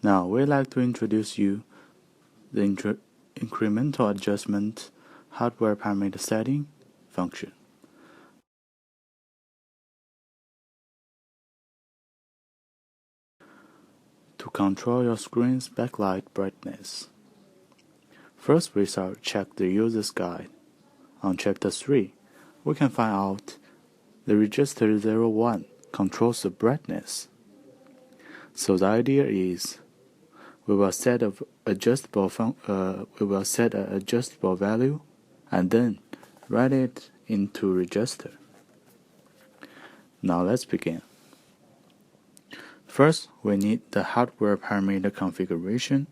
Now we'd like to introduce you the incremental adjustment hardware parameter setting function. To control your screen's backlight brightness, first we shall check the user's guide. On chapter 3, we can find out the register 01 controls the brightness. So the idea is we will set an adjustable value and then write it into register. Now let's begin. First, we need the hardware parameter configuration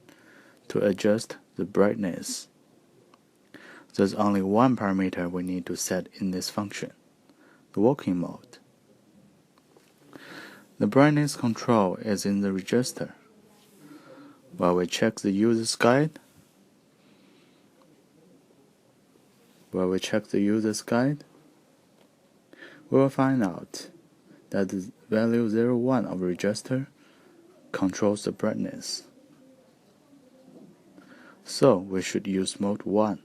to adjust the brightness. There's only one parameter we need to set in this function, the working mode. The brightness control is in the register. While we check the user's guide, we will find out that the value 01 of register controls the brightness. So we should use mode 1.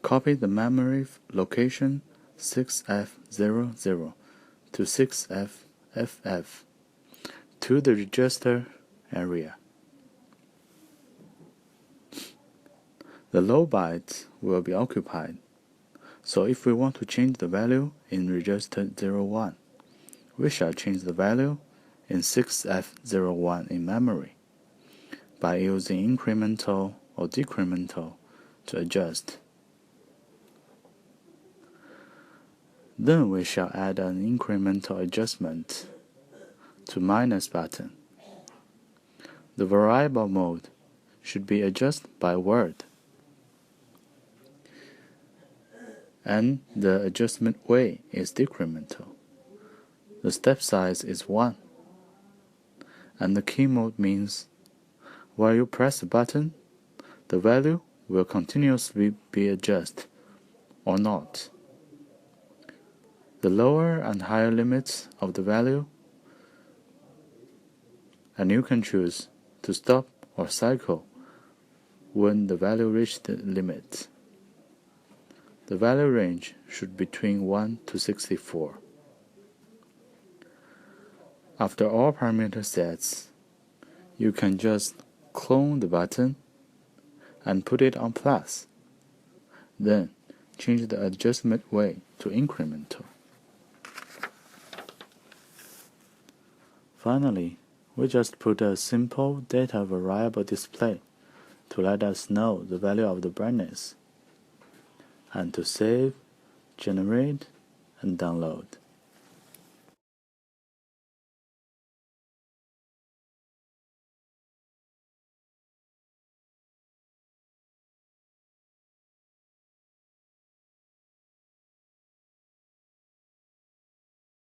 Copy the memory location 6F00 to 6FFF to the register area. The low bytes will be occupied, so if we want to change the value in register 01, we shall change the value in 6F01 in memory by using incremental or decremental to adjust. Then we shall add an incremental adjustment to minus button. The variable mode should be adjusted by word, and the adjustment way is decremental. The step size is 1, and the key mode means while you press the button, the value will continuously be adjusted or not. The lower and higher limits of the value, and you can choose to stop or cycle when the value reaches the limit. The value range should be between 1 to 64. After all parameter sets, you can just clone the button and put it on plus. Then change the adjustment way to incremental. Finally, we just put a simple data variable display to let us know the value of the brightness, and to save, generate, and download.